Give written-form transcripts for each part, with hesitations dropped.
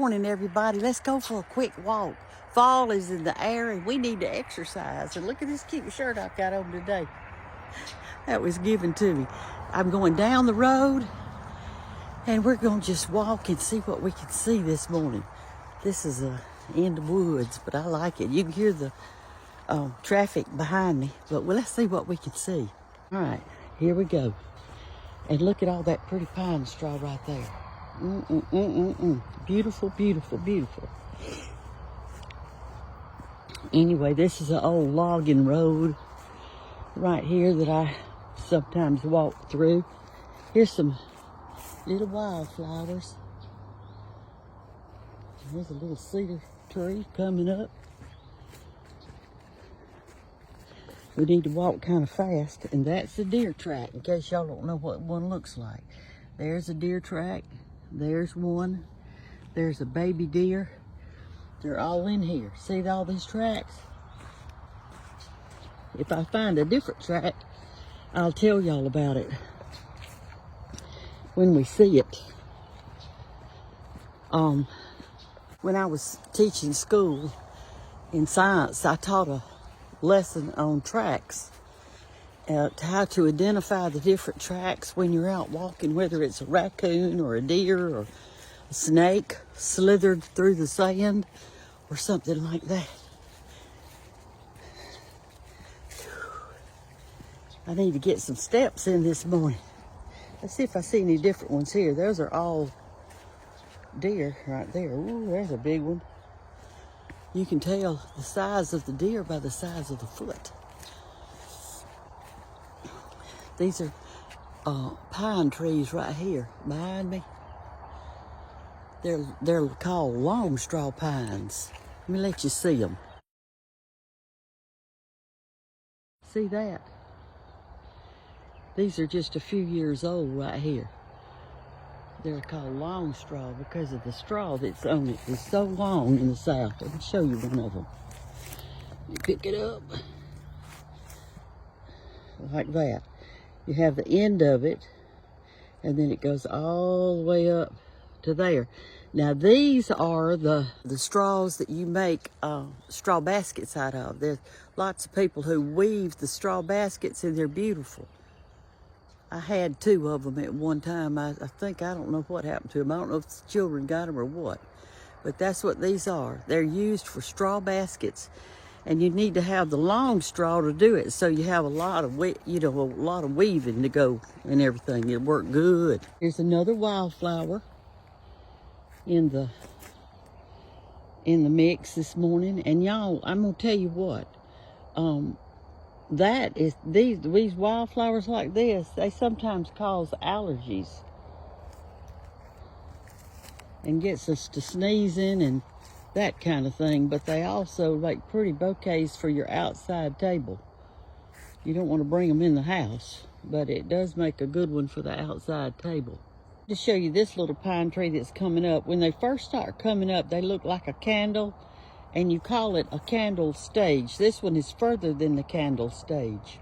morning, everybody. Let's go for a quick walk. Fall is in the air and we need to exercise. And look at this cute shirt I've got on today. That was given to me. I'm going down the road and we're going to just walk and see what we can see this morning. This is in the woods, but I like it. You can hear the traffic behind me, but let's see what we can see. All right, here we go. And look at all that pretty pine straw right there. Beautiful, beautiful, beautiful. Anyway, this is an old logging road right here that I sometimes walk through. Here's some little wildflowers. There's a little cedar tree coming up. We need to walk kind of fast, and that's the deer track, in case y'all don't know what one looks like. There's a deer track. There's one. There's a baby deer. They're all in here. See all these tracks? If I find a different track, I'll tell y'all about it when we see it. When I was teaching school in science, I taught a lesson on tracks, how to identify the different tracks when you're out walking, whether it's a raccoon or a deer or a snake slithered through the sand or something like that. I need to get some steps in this morning. Let's see if I see any different ones here. Those are all deer right there. Ooh, there's a big one. You can tell the size of the deer by the size of the foot. These are pine trees right here behind me. They're called long straw pines. Let me let you see them. See that? These are just a few years old right here. They're called long straw because of the straw that's on it. It's so long in the south. Let me show you one of them. You pick it up like that. You have the end of it, and then it goes all the way up to there. Now these are the straws that you make straw baskets out of. There's lots of people who weave the straw baskets, and they're beautiful. I had 2 of them at one time. I think, I don't know what happened to them. I don't know if the children got them or what. But that's what these are. They're used for straw baskets. And you need to have the long straw to do it. So you have a lot of weaving to go and everything. It'll work good. Here's another wildflower in the mix this morning. And y'all, I'm going to tell you what. These wildflowers like this, they sometimes cause allergies and gets us to sneezing and that kind of thing, but they also make pretty bouquets for your outside table. You don't want to bring them in the house, but it does make a good one for the outside table. To show you this little pine tree that's coming up. When they first start coming up, they look like a candle, and you call it a candle stage. This one is further than the candle stage.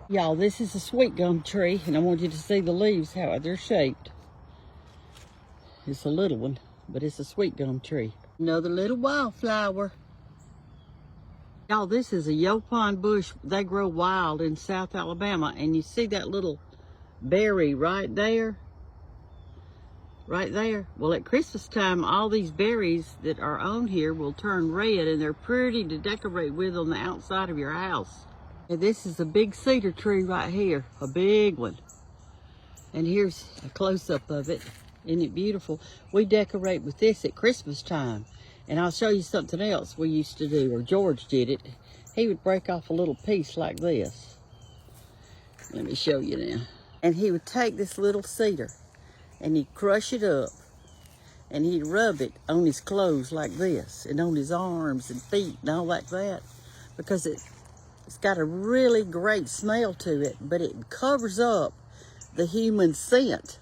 Y'all, this is a sweet gum tree, and I want you to see the leaves, how they're shaped. It's a little one, but it's a sweet gum tree. Another little wildflower. Y'all, this is a yopon bush. They grow wild in South Alabama, and you see that little berry right there? Right there. Well, at Christmas time, all these berries that are on here will turn red, and they're pretty to decorate with on the outside of your house. And this is a big cedar tree right here, a big one. And here's a close-up of it. Isn't it beautiful? We decorate with this at Christmas time. And I'll show you something else we used to do, or George did it. He would break off a little piece like this. Let me show you now. And he would take this little cedar, and he'd crush it up, and he'd rub it on his clothes like this, and on his arms and feet and all like that, because it's got a really great smell to it, but it covers up the human scent.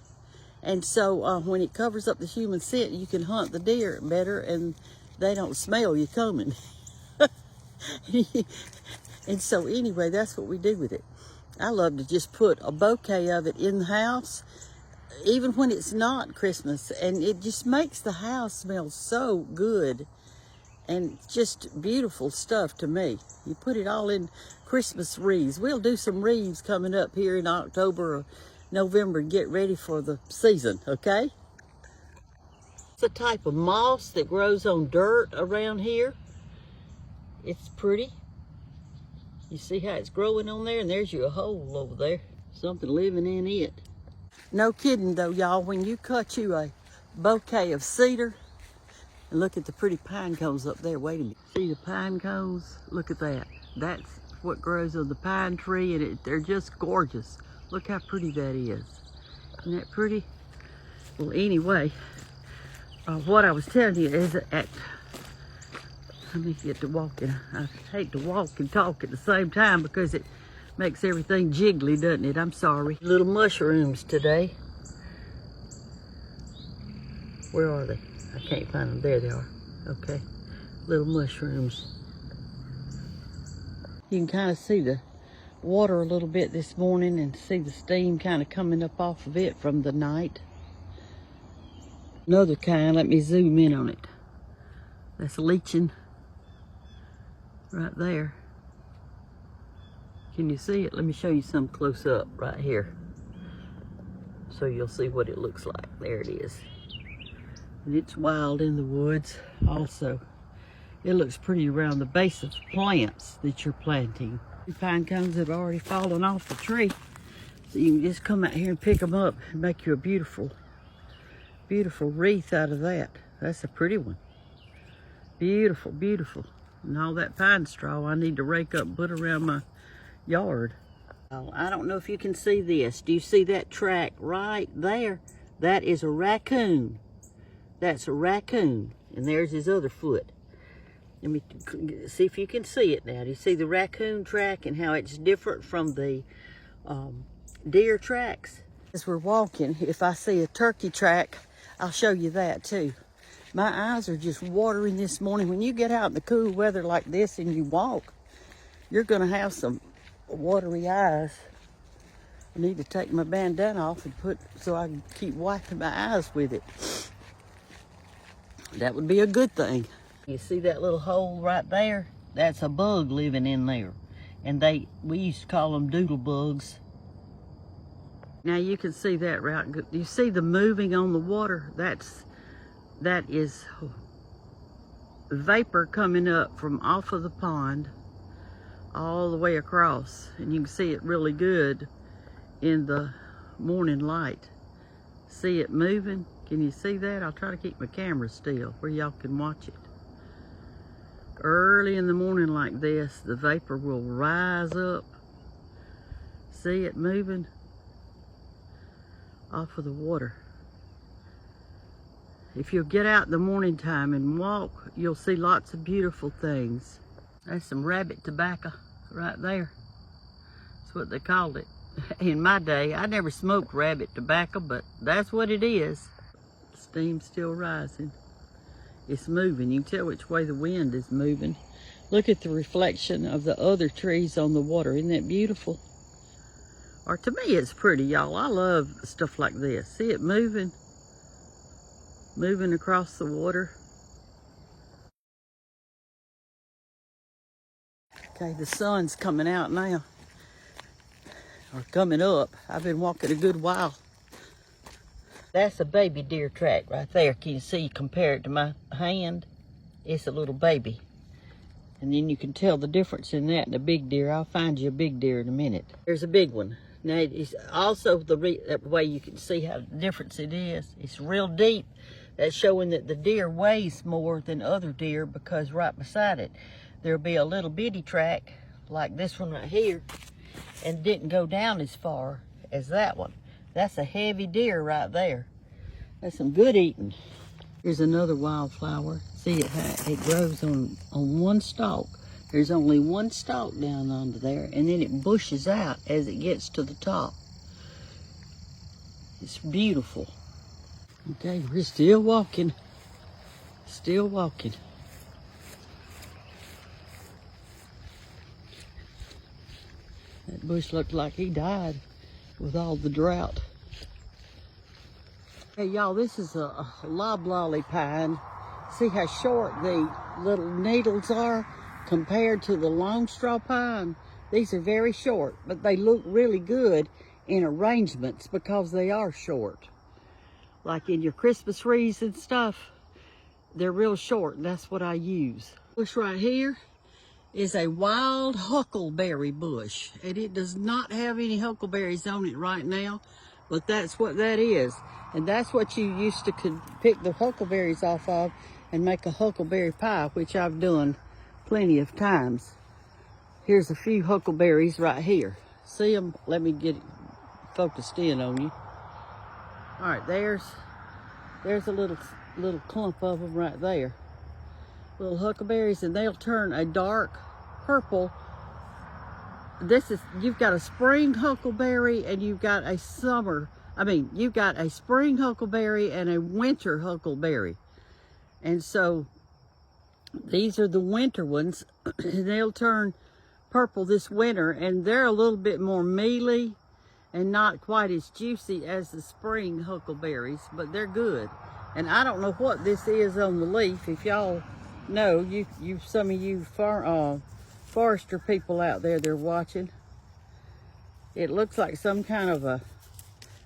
And so when it covers up the human scent, you can hunt the deer better, and they don't smell you coming. And so anyway, that's what we do with it. I love to just put a bouquet of it in the house, even when it's not Christmas, and it just makes the house smell so good. And just beautiful stuff to me. You put it all in Christmas wreaths. We'll do some wreaths coming up here in October or November and get ready for the season, okay? It's a type of moss that grows on dirt around here. It's pretty. You see how it's growing on there? And there's your hole over there. Something living in it. No kidding though, y'all. When you cut you a bouquet of cedar, and look at the pretty pine cones up there. Wait a minute. See the pine cones? Look at that. That's what grows on the pine tree, and they're just gorgeous. Look how pretty that is. Isn't that pretty? Well, anyway, what I was telling you is that let me get to walking. I hate to walk and talk at the same time because it makes everything jiggly, doesn't it? I'm sorry. Little mushrooms today. Where are they? I can't find them. There they are. Okay. Little mushrooms. You can kind of see the water a little bit this morning and see the steam kind of coming up off of it from the night. Another kind, let me zoom in on it. That's leaching right there. Can you see it? Let me show you some close up right here, so you'll see what it looks like. There it is. And it's wild in the woods also. It looks pretty around the base of the plants that you're planting. The pine cones have already fallen off the tree, so you can just come out here and pick them up and make you a beautiful, beautiful wreath out of that. That's a pretty one. Beautiful, beautiful. And all that pine straw I need to rake up and put around my yard. Oh, I don't know if you can see this. Do you see that track right there? That is a raccoon. That's a raccoon, and there's his other foot. Let me see if you can see it now. Do you see the raccoon track and how it's different from the deer tracks? As we're walking, if I see a turkey track, I'll show you that too. My eyes are just watering this morning. When you get out in the cool weather like this and you walk, you're gonna have some watery eyes. I need to take my bandana off and put so I can keep wiping my eyes with it. That would be a good thing. You see that little hole right there? That's a bug living in there. And we used to call them doodle bugs. Now you can see that right. You see the moving on the water? That is vapor coming up from off of the pond all the way across. And you can see it really good in the morning light. See it moving? Can you see that? I'll try to keep my camera still where y'all can watch it. Early in the morning like this, the vapor will rise up. See it moving off of the water. If you'll get out in the morning time and walk, you'll see lots of beautiful things. That's some rabbit tobacco right there. That's what they called it. In my day, I never smoked rabbit tobacco, but that's what it is. Steam's still rising. It's moving. You can tell which way the wind is moving. Look at the reflection of the other trees on the water. Isn't that beautiful? Or to me, it's pretty, y'all. I love stuff like this. See it moving? Moving across the water. Okay, the sun's coming out now. Or coming up. I've been walking a good while. That's a baby deer track right there. Can you see, compare it to my hand? It's a little baby. And then you can tell the difference in that and a big deer. I'll find you a big deer in a minute. There's a big one. Now, it's also the way you can see how different it is. It's real deep. That's showing that the deer weighs more than other deer, because right beside it, there'll be a little bitty track like this one right here, and didn't go down as far as that one. That's a heavy deer right there. That's some good eating. Here's another wildflower. See it grows on one stalk. There's only one stalk down under there, and then it bushes out as it gets to the top. It's beautiful. Okay, we're still walking. Still walking. That bush looked like he died with all the drought. Hey y'all, this is a loblolly pine. See how short the little needles are compared to the long straw pine? These are very short, but they look really good in arrangements because they are short. Like in your Christmas wreaths and stuff, they're real short, and that's what I use. This right here is a wild huckleberry bush, and it does not have any huckleberries on it right now, but that's what that is. And that's what you used to pick the huckleberries off of and make a huckleberry pie, which I've done plenty of times. Here's a few huckleberries right here. See them? Let me get it focused in on you. All right, there's a little clump of them right there. Little huckleberries, and they'll turn a dark purple. You've got a spring huckleberry and you've got a you've got a spring huckleberry and a winter huckleberry. And so these are the winter ones, and they'll turn purple this winter, and they're a little bit more mealy and not quite as juicy as the spring huckleberries, but they're good. And I don't know what this is on the leaf. If y'all know, some of you forester people out there, they're watching. It looks like some kind of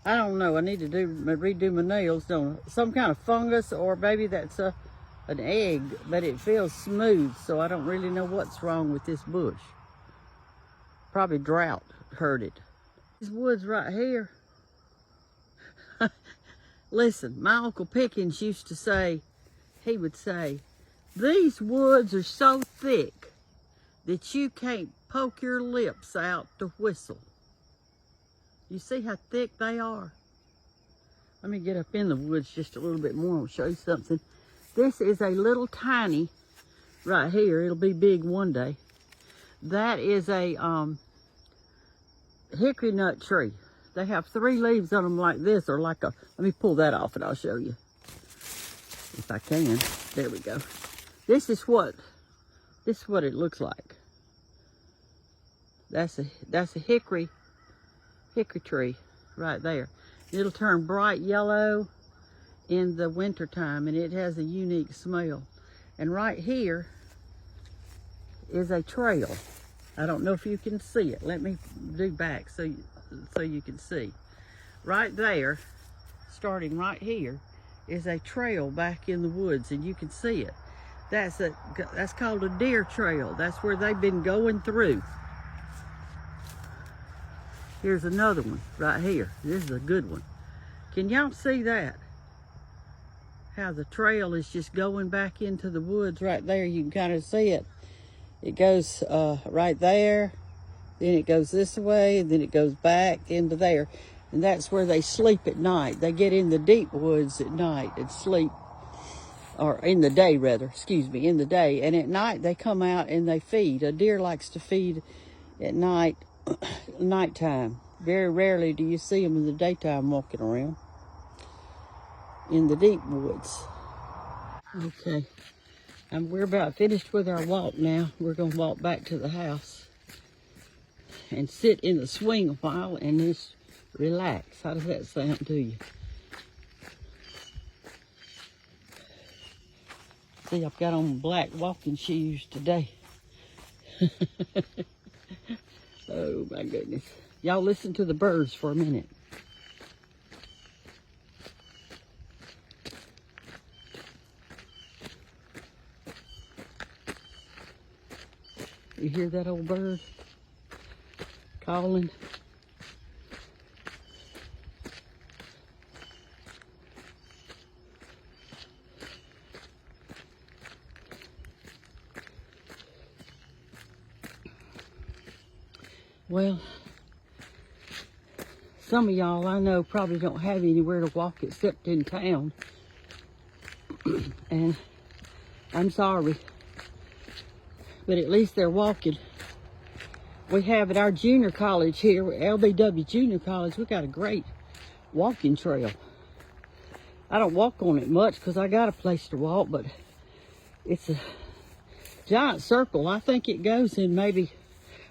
I don't know, I need to redo my nails, don't I? Some kind of fungus, or maybe that's an egg, but it feels smooth, so I don't really know what's wrong with this bush. Probably drought hurt it. These woods right here. Listen, my Uncle Pickens used to say, he would say, these woods are so thick that you can't poke your lips out to whistle. You see how thick they are? Let me get up in the woods just a little bit more. I'll show you something. This is a little tiny, right here. It'll be big one day. That is a hickory nut tree. They have 3 leaves on them like this, or like let me pull that off and I'll show you. If I can. There we go. This is what it looks like. That's a hickory tree right there. It'll turn bright yellow in the winter time, and it has a unique smell. And right here is a trail. I don't know if you can see it. Let me do back so you can see. Right there, starting right here, is a trail back in the woods, and you can see it. That's called a deer trail. That's where they've been going through. Here's another one right here. This is a good one. Can y'all see that? How the trail is just going back into the woods right there. You can kind of see it. It goes right there, then it goes this way, and then it goes back into there. And that's where they sleep at night. They get in the deep woods at night and sleep, or in the day rather, excuse me, in the day. And at night they come out and they feed. A deer likes to feed at night, nighttime. Very rarely do you see them in the daytime walking around in the deep woods. Okay, we're about finished with our walk now. We're gonna walk back to the house and sit in the swing a while and just relax. How does that sound to you? See, I've got on black walking shoes today. Oh my goodness. Y'all listen to the birds for a minute. You hear that old bird calling? Well, some of y'all I know probably don't have anywhere to walk except in town. And I'm sorry, but at least they're walking. We have at our junior college here, LBW Junior College, we got a great walking trail. I don't walk on it much because I got a place to walk, but it's a giant circle. I think it goes in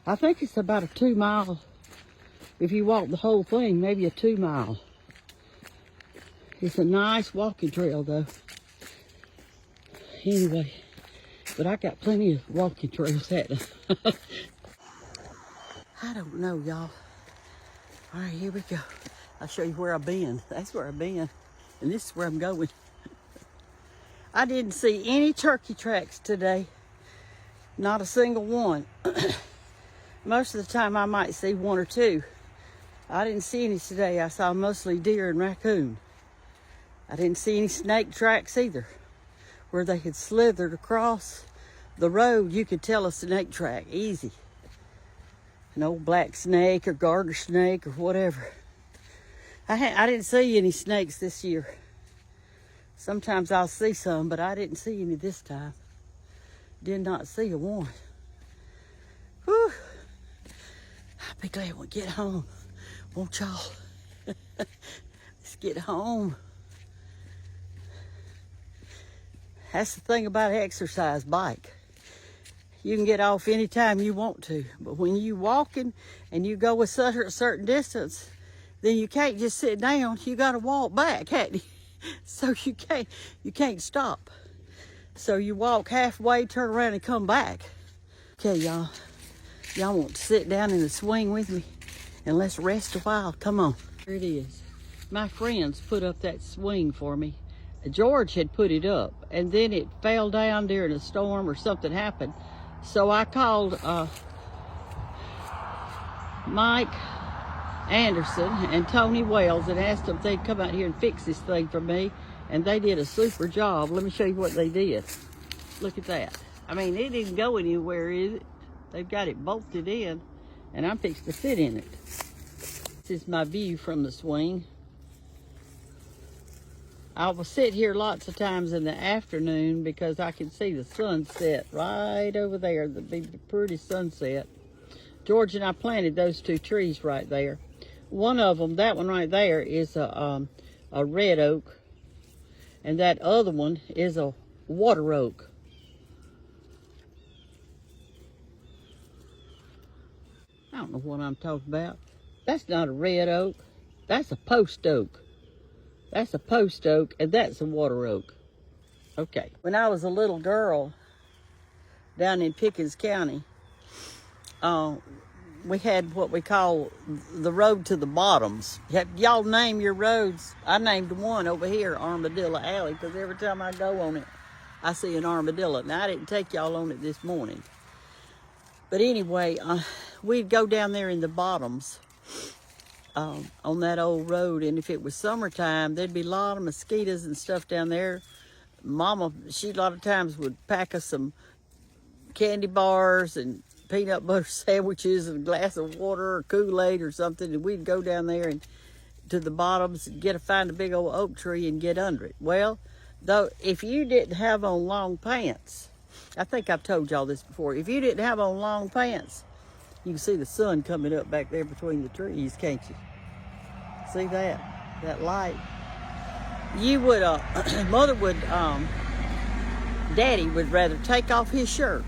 I think it's about a 2 mile, if you walk the whole thing, maybe a 2 mile. It's a nice walking trail though. Anyway, but I got plenty of walking trails at I don't know, y'all. All right, here we go. I'll show you where I've been. That's where I've been. And this is where I'm going. I didn't see any turkey tracks today. Not a single one. Most of the time I might see one or two. I didn't see any today. I saw mostly deer and raccoon. I didn't see any snake tracks either. Where they had slithered across the road, you could tell a snake track, easy. An old black snake or garter snake or whatever. I didn't see any snakes this year. Sometimes I'll see some, but I didn't see any this time. Did not see a one. Whew. I'll be glad we get home. Won't y'all? Let's get home. That's the thing about an exercise bike. You can get off anytime you want to, but when you walking and you go a certain distance, then you can't just sit down. You got to walk back, haven't you? So you can't stop. So you walk halfway, turn around, and come back. Okay, y'all. Y'all want to sit down in the swing with me and let's rest a while? Come on. Here it is. My friends put up that swing for me. George had put it up, and then it fell down during a storm or something happened. So I called Mike Anderson and Tony Wells and asked them if they'd come out here and fix this thing for me, and they did a super job. Let me show you what they did. Look at that. I mean, it didn't go anywhere, is it? They've got it bolted in, and I'm fixing to sit in it. This is my view from the swing. I will sit here lots of times in the afternoon because I can see the sunset right over there, the big pretty sunset. George and I planted those two trees right there. One of them, that one right there, is a red oak, and that other one is a water oak. I don't know what I'm talking about. That's not a red oak. That's a post oak. That's a post oak, and that's a water oak. Okay. When I was a little girl down in Pickens County, we had what we call the road to the bottoms. Y'all name your roads. I named one over here, Armadillo Alley, because every time I go on it, I see an armadillo. Now, I didn't take y'all on it this morning. But anyway, we'd go down there in the bottoms on that old road, and if it was summertime, there'd be a lot of mosquitoes and stuff down there. Mama, she a lot of times would pack us some candy bars and peanut butter sandwiches and a glass of water or Kool-Aid or something, and we'd go down there and to the bottoms and find a big old oak tree and get under it. Well, though, if you didn't have on long pants, I think I've told y'all this before, if you didn't have on long pants, you can see the sun coming up back there between the trees, can't you? See that? That light. You would, Mother would, Daddy would rather take off his shirt,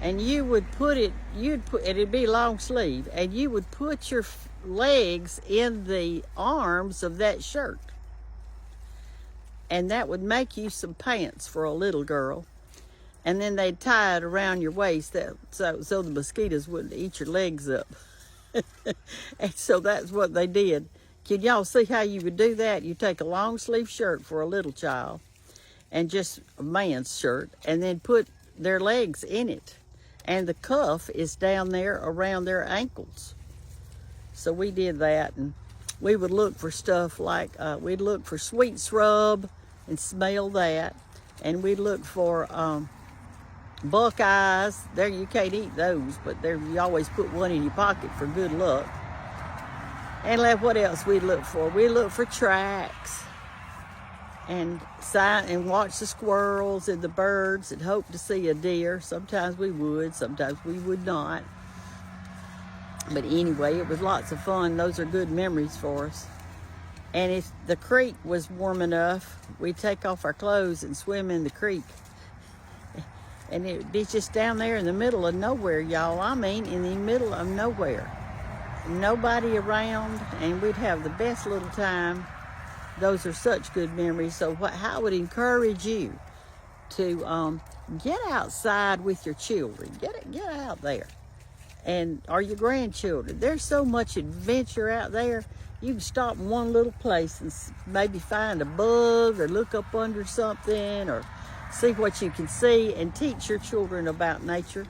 and you would put it, it'd be long sleeve, and you would put your legs in the arms of that shirt. And that would make you some pants for a little girl. And then they'd tie it around your waist so the mosquitoes wouldn't eat your legs up. And so that's what they did. Can y'all see how you would do that? You take a long sleeve shirt for a little child and just a man's shirt, and then put their legs in it. And the cuff is down there around their ankles. So we did that, and we would look for stuff like, we'd look for sweet shrub and smell that. And we'd look for buckeyes. There, you can't eat those, but there you always put one in your pocket for good luck. And what else we'd look for? We look for tracks and watch the squirrels and the birds and hope to see a deer. Sometimes we would, sometimes we would not. But anyway, it was lots of fun. Those are good memories for us. And if the creek was warm enough, we'd take off our clothes and swim in the creek. And it'd be just down there in the middle of nowhere, y'all. I mean, in the middle of nowhere. Nobody around, and we'd have the best little time those are such good memories. So I would encourage you to get outside with your children. Get out there, and or your grandchildren. There's so much adventure out there. You can stop in one little place and maybe find a bug or look up under something or see what you can see and teach your children about nature.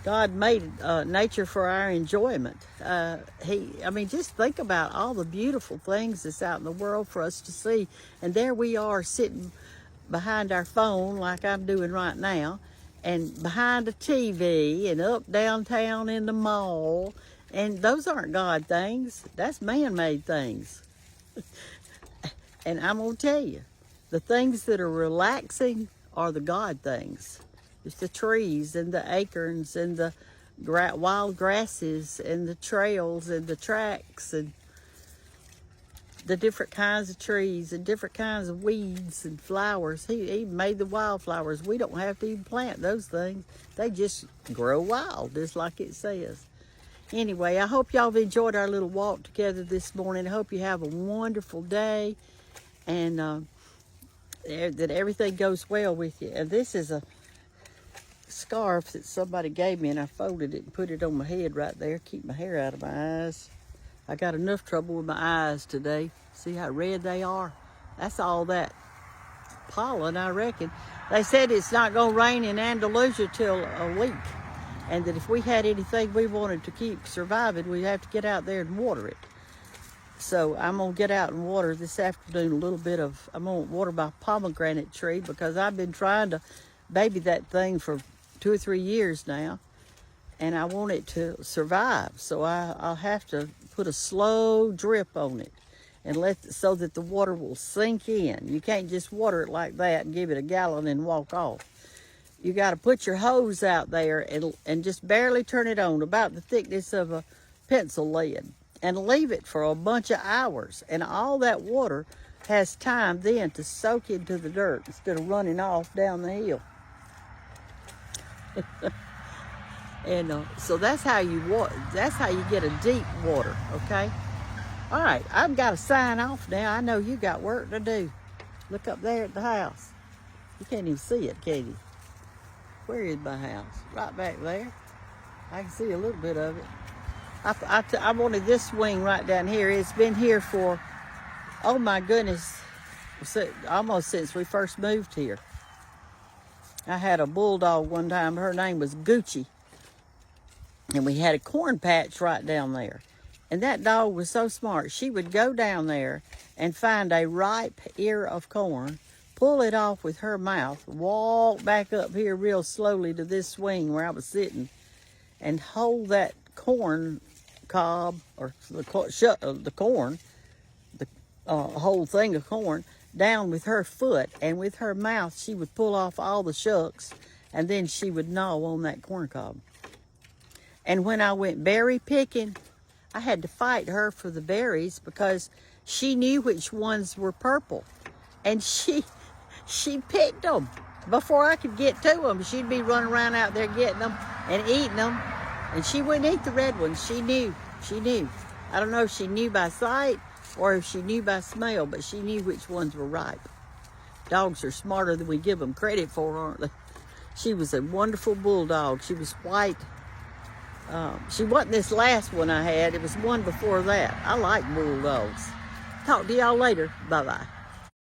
God made nature for our enjoyment. Just think about all the beautiful things that's out in the world for us to see. And there we are sitting behind our phone like I'm doing right now, and behind a TV and up downtown in the mall. And those aren't God things. That's man-made things. And I'm going to tell you, the things that are relaxing are the God things. It's the trees and the acorns and the wild grasses and the trails and the tracks and the different kinds of trees and different kinds of weeds and flowers. He made the wildflowers. We don't have to even plant those things. They just grow wild, just like it says. Anyway, I hope y'all have enjoyed our little walk together this morning. I hope you have a wonderful day and that everything goes well with you. And this is a scarf that somebody gave me, and I folded it and put it on my head right there, keep my hair out of my eyes. I got enough trouble with my eyes today. See how red they are? That's all that pollen, I reckon. They said it's not going to rain in Andalusia till a week, and that if we had anything we wanted to keep surviving, we'd have to get out there and water it. So I'm going to get out and water this afternoon I'm going to water my pomegranate tree, because I've been trying to baby that thing for 2 or 3 years now, and I want it to survive. So I'll have to put a slow drip on it and so that the water will sink in. You can't just water it like that and give it a gallon and walk off. You got to put your hose out there and just barely turn it on, about the thickness of a pencil lead, and leave it for a bunch of hours. And all that water has time then to soak into the dirt instead of running off down the hill. And so that's how you get a deep water, okay? All right, I've got to sign off now. I know you got work to do. Look up there at the house. You can't even see it, can you? Where is my house? Right back there. I can see a little bit of it. I wanted this swing right down here. It's been here for, oh my goodness, almost since we first moved here. I had a bulldog one time. Her name was Gucci. And we had a corn patch right down there. And that dog was so smart. She would go down there and find a ripe ear of corn, pull it off with her mouth, walk back up here real slowly to this swing where I was sitting, and hold that corn cob, or the corn, whole thing of corn, down with her foot, and with her mouth she would pull off all the shucks, and then she would gnaw on that corn cob. And when I went berry picking, I had to fight her for the berries, because she knew which ones were purple, and she picked them before I could get to them. She'd be running around out there getting them and eating them, and she wouldn't eat the red ones. She knew. I don't know if she knew by sight or if she knew by smell, but she knew which ones were ripe. Dogs are smarter than we give them credit for, aren't they? She was a wonderful bulldog. She was white. She wasn't this last one I had. It was one before that. I like bulldogs. Talk to y'all later. Bye-bye.